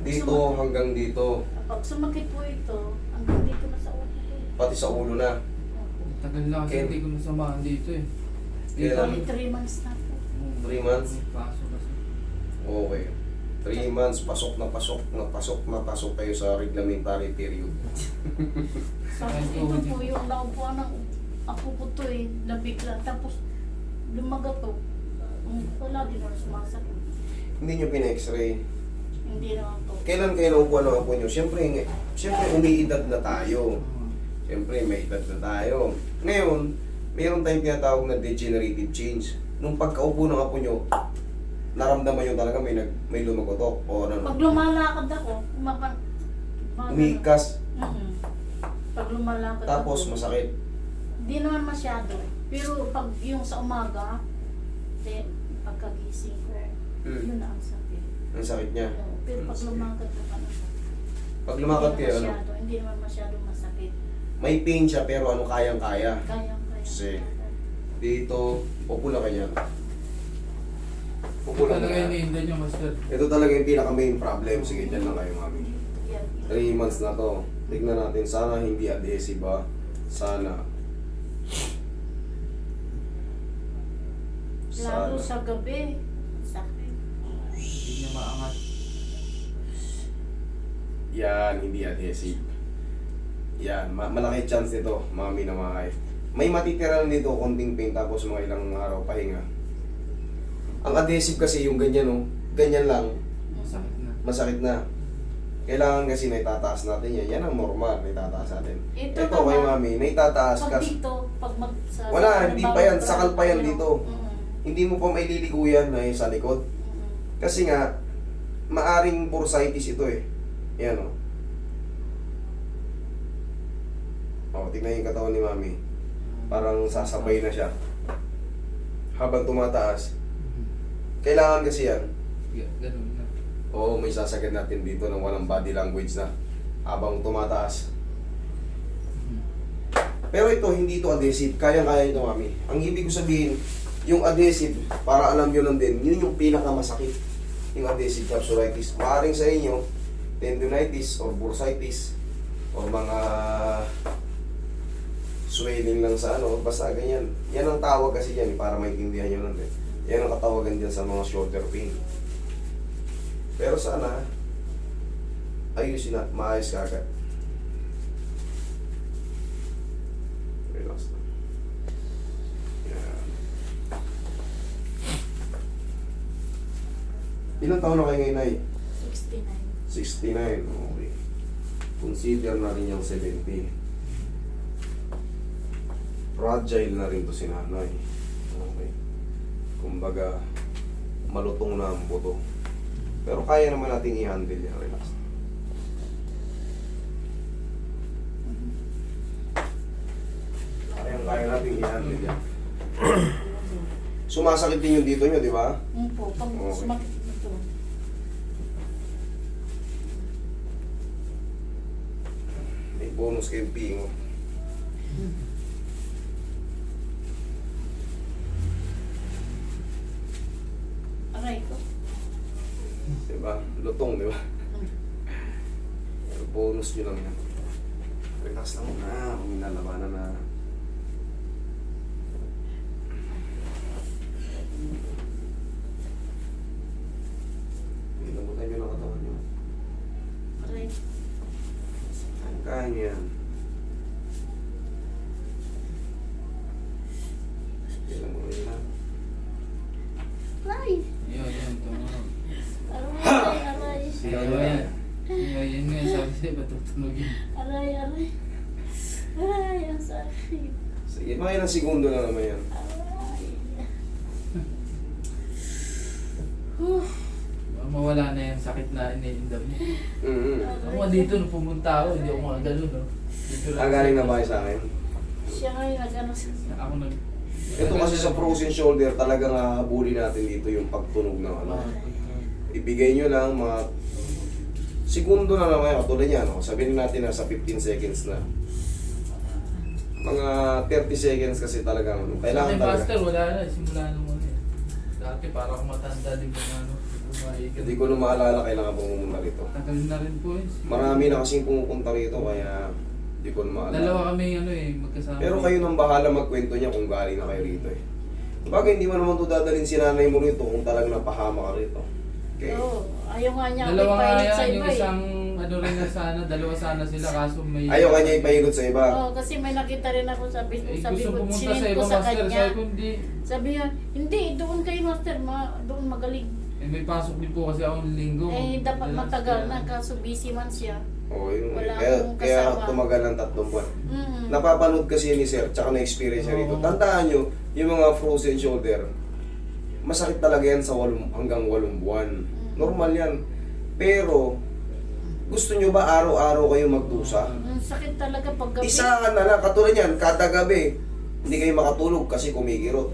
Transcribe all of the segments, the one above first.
Dito hanggang dito. Pag sumakit po ito, hanggang dito na sa ulo ko. Pati sa ulo na. Tagal na kasi Ken. hindi ko nasamahan dito eh. Kailan? May 3 months na po. 3 months? Paso kasi. Okay. 3 months, pasok na pasok na pasok na pasok kayo sa reglementary period. Tapos ito po yung naupuan ng ako po to eh, nabigla. Tapos lumaga to. Wala din ako sumasakit. Hindi nyo pina-x-ray. Hindi naman po. Kailan kayo naupuan ng apo nyo? Siyempre umiidad na tayo. Siyempre, may edad na tayo. Ngayon, mayroon tayong tinatawag na degenerative change. Nung pagkaupo ng apo nyo, naramdaman nyo talaga may lumagotok o ano. Pag lumalakad ako, Umiikas, Pag lumalakad tapos ako, masakit. hindi naman masyado. Pero pag yung sa umaga, pagkagising ko, yun na ang sakit. Ang sakit niya. Oo, pero pag lumakad ko pa naman, Pag lumakad kayo, ano? hindi naman masyadong masakit. May pain siya pero ano kayang-kaya. Kaya. Kasi dito, pupula ka niyan. Pupula Talaga ka. iniinda niyo, master. Ito talaga yung pinaka-main problem. Sige, dyan lang kayo, mami. 3 months na to. Tignan natin. Sana hindi adhesive ba? Sana. Lalo sa gabi, sakit. Hindi niya maangat. Yan, hindi adhesive. Yan, malaki chance nito, mami na makay. May matitira lang dito, konting pain, tapos mga ilang araw pahinga. Ang adhesive kasi yung ganyan, no? Ganyan lang, Masakit na. masakit na. Kailangan kasi naitataas natin yan. Yan ang normal, naitataas natin. Ito Ito kay mami, naitataas Pag kasi. dito, pag Wala, hindi pa yan. Sakal pa yan dito. Mm. Hindi mo pa maililigo yan na sa likod. Kasi nga, maaring bursitis ito eh. Yan o. O, tignan yung katawan ni mami. Parang sasabay na siya. Habang tumataas. Kailangan kasi yan. Ganun na. Oo, may sasagad natin dito ng walang body language na. Habang tumataas. Pero ito, hindi ito adhesive. Kayang-kaya ito, mami. Ang ibig ko sabihin, yung adhesive, para alam nyo lang din, yun yung pinakamasakit. Yung adhesive capsulitis. Maaring sa inyo, tendonitis or bursitis or mga swelling lang sa ano, basta ganyan. Yan ang tawag kasi yan, para maintindihan nyo lang din. Yan ang katawagan dyan sa mga shoulder pain. Pero sana, ayusin na, maayos ka agad. Relax na. Yan. Ilang taon na kayo ngayon, Nay? 69. 69, okay. Consider na rin yung 70. Fragile na rin to si nanay. Okay. Kumbaga, malutong na ang buto. Pero kaya naman natin i-handle yan. Relax. Kaya natin i-handle yan. Sumasakit din yung dito nyo, di ba? Po, pag Okay. sumakit ito. May bonus kayong pingo. Aray ko. Diba? Lutong, di ba? Pero bonus nyo lang yan. Relax lang muna. Kung minalabanan na. Nilamutan nyo ng katawan nyo. Aray. Kaya nyo yan. Kailan mo rin lang. Aray. Yun, tumunog. Aray, aray. Sigaw Ayun nyo yan. yan. Yun nga, sabi sa'yo, ba't tutunog yun? Aray, aray. Aray, ang sakit. Sige, mga ilang segundo na naman yan. Aray. Mawala na yung sakit na iniindam niya. Mm-hmm. Ako nga dito, nung pumunta ako, hindi ako makagano, no? Dito lang. Galing na ba kayo sa akin? Siya ngayon nag-ano sa... Ako nag... Ito kasi sa frozen shoulder, talagang habulin natin dito yung pagtunog ng ano. Ibigay nyo lang mga segundo na naman, katulad yan. No? Sabihin natin na sa 15 seconds na. Mga 30 seconds kasi talaga. Ano, Sa kailangan akin, talaga. Master, wala na. Simula nung ano eh. Dati malaki, parang matanda din po na ano. Hindi ko na maalala kailangan pong pumunta rito. Tagal na rin po eh. Marami na kasing pumupunta rito kaya hindi ko na maalala. Dalawa kami ano eh, magkasama. Pero kayo nang bahala magkwento niya kung galing na kayo rito eh. Bagay, hindi mo naman ito dadalhin si nanay mo rito kung talagang napahama ka rito. Okay. Oo, ayaw nga niya Dalawa ako nga ipahilit sa yan, yung iba eh. isang ano rin na sana, dalawa sana sila kaso may... Ayaw ka niya ipahilot sa iba. Oo, kasi may nakita rin ako sabi gusto ko, pumunta sinend sa ko ibang sa master, kanya. sabi ko hindi. Sabi niya, hindi, doon kayo master, doon magaling. Eh, may pasok din po kasi akong linggo. Eh, dapat Madalas matagal kaya- na, kaso busy man siya. Oo, yun. Wala Kaya, akong kaya kasama. tumagal ng 3 buwan. Mm. Napapanood kasi ni sir, tsaka na-experience niya rito. Oo. Tandaan nyo, yung mga frozen shoulder, masakit talaga yan sa hanggang 8 buwan. Normal yan. Pero, gusto nyo ba araw-araw kayo magdusa? Sakit talaga pag gabi. Isa na lang, katulad yan, kada gabi, hindi kayo makatulog kasi kumikirot.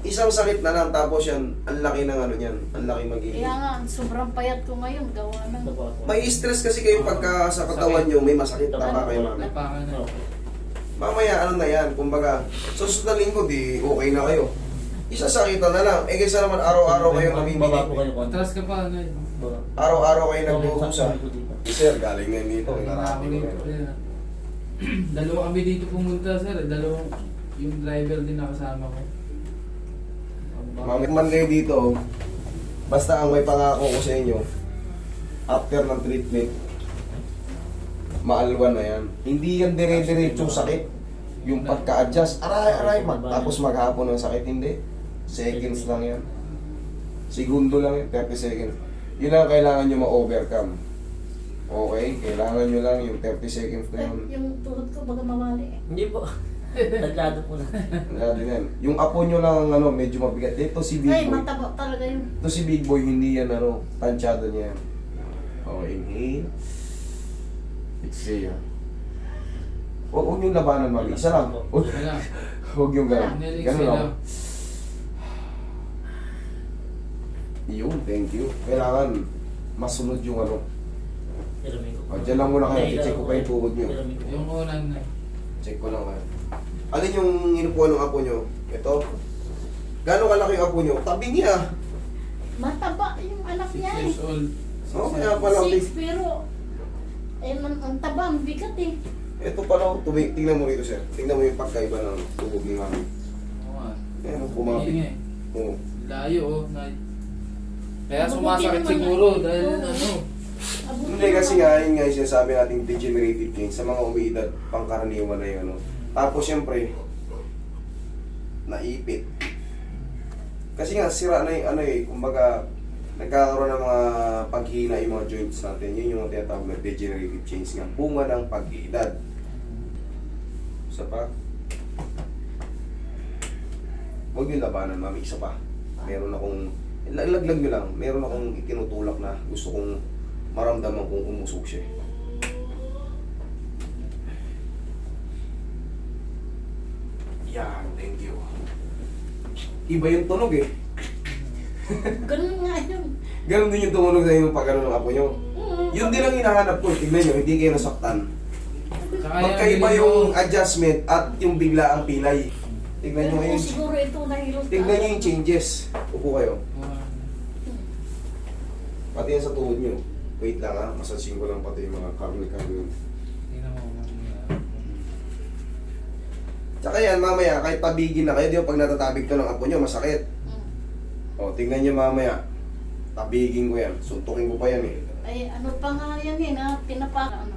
Isang sakit na lang, tapos yan, ang laki ng ano yan, ang laki magiging. Kaya nga, sobrang payat ko ngayon, gawa ng... May stress kasi kayo pagka sa katawan nyo, may masakit, tama kayo mami. Napakan na. Mamaya, ano na yan, kumbaga, sa susunod na linggo, di okay na kayo. Isasakitan na lang. Eh, kaysa naman araw-araw kayo namimili. Atras ka pa, ano yun? Araw-araw kayo nagbuhusa. Sir, galing na dito, Ako narami ko dito, yan. kaya. Dalawa kami dito pumunta sir, dalawang yung driver din nakasama ko. Mamit man kayo dito, basta ang may pangako ko sa inyo, after ng treatment, maalwan na yan. Hindi yan dire-diretsong sakit. Yung pagka-adjust, aray, tapos maghapon ng sakit, hindi. Seconds lang yan. Segundo lang yan, 30 seconds. Yun ang kailangan nyo ma-overcome. Okay? Kailangan nyo lang yung 30 seconds na yun. Yung tuhod ko, baga mamali eh. Hindi po. Tadyado po na. Wala din yan. Yung apo nyo lang ang ano, medyo mabigat. Ito si Big Ay, Boy. mataba talaga yun. Ito si Big Boy, hindi yan ano, tansyado niya yan. Okay, inhale. Exhale. Huwag yung labanan, mami. Isa lang. Wala. Huwag yung gano'n. Inhale, Gano'n exhale lang. lang. Yun, thank you. Kailangan masunod yung ano. Piramid ko. Diyan lang muna kayo. Check ko pa yung tuhod nyo. Piramid ko. Yung unang na. Check ko lang kayo. Alin yung inupuan ng apo nyo? Ito. Gano'ng kalaki yung apo nyo? Tabi niya. Mataba yung anak 6 niya eh. years old. Oo, kaya pala. 6 pero, ang taba, ang bigat eh. Ito pala, tingnan mo rito sir. Tingnan mo yung pagkaiba ng tuhod ni mami. Oo nga. Ayan, Hindi kumapit. nga eh. Oo. Layo oh. Kaya Mabuti sumasakit naman siguro na- dahil Oo. ano. Abuti Hindi kasi naman. nga, yun nga yung sinasabi nating degenerative change sa mga umiidad, pangkaraniwan na yun. Ano. Tapos syempre, naipit. Kasi nga, sira na yung ano eh, kumbaga, nagkakaroon ng mga paghina yung mga joints natin. Yun yung mga tinatawag na degenerative change nga. Bunga ng pag-iedad. Isa pa. Huwag yung labanan, mami. Isa pa. Meron akong, ilaglag nyo lang, meron akong itinutulak na gusto kong maramdaman kung umusog siya. Yan, thank you. Iba yung tunog eh. Ganun nga yun. Ganon din yung tumunog sa inyo pag ano ng apo nyo. Yun din ang hinahanap ko. Tignan nyo, hindi kayo nasaktan. Tsaka Magkaiba bilhin yung mo- adjustment at yung bigla ang pilay. Tignan nyo Pero ngayon. siguro ito nahilot Tignan nyo yung changes. Upo kayo. Oo. Pati yan sa tuhod nyo. Wait lang ha, masasin ko lang pati yung mga karne-karne. Tingnan mo. Tsaka yan, mamaya, kahit pabigin na kayo, di ba pag natatabig to ng apo nyo, masakit. O, tingnan nyo mamaya. Tabigin ko yan. Suntukin ko pa yan eh. Ay, ano pa nga yan eh, na pinapaka, ano.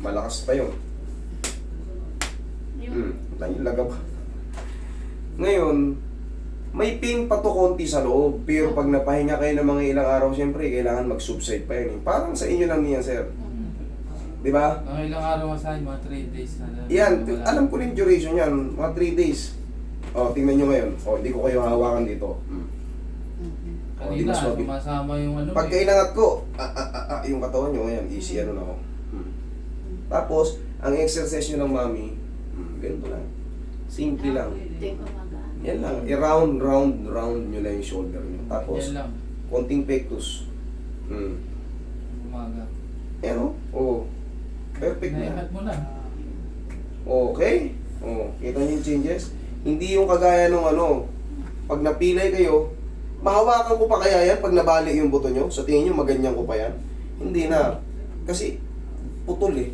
Malakas pa yun. Yung, Lagab. Ngayon, may pain pa to konti sa loob. Pero pag napahinga kayo ng mga ilang araw, siyempre, kailangan mag-subside pa yun eh. Parang sa inyo lang niyan, sir. Di ba? Mga ilang araw nga sa akin, mga 3 days na lang. Yan, Wala. alam ko rin duration yan. Mga 3 days. O, tingnan nyo ngayon. O, hindi ko kayo hawakan dito. Hindi Kanina, mas mabi- sumasama yung ano. Pag kainangat ko, yung katawan nyo, ngayon, easy ano na ako. Tapos, ang exercise nyo ng mami, ganito lang. Simple lang. Hindi ko magaan. Yan lang. I-round, round nyo lang yung shoulder nyo. Tapos, Yan lang. konting pectus. Umaga. Yan o. Oo. Perfect na. Naihat mo na. Okay? Oh, kita niyo yung changes? Hindi yung kagaya nung ano, pag napilay kayo, Mahawakan ko pa kaya yan pag nabali yung buto nyo? Sa tingin nyo, maganyan ko pa yan? Hindi na. Kasi, putol eh.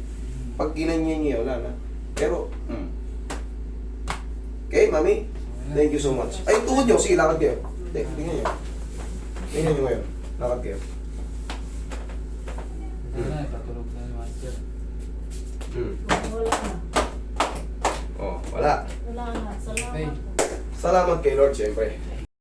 Pag ginanyan nyo, wala na. Pero, Okay, mami? Thank you so much. Ay, tuhod nyo. Sige, lakad kayo. Tingnan nyo. Tingnan nyo ngayon. Lakad kayo. Wala, patulog na yung master. Wala na. Oh, wala. Wala na. Salamat Okay. po. Salamat kay Lord, siyempre.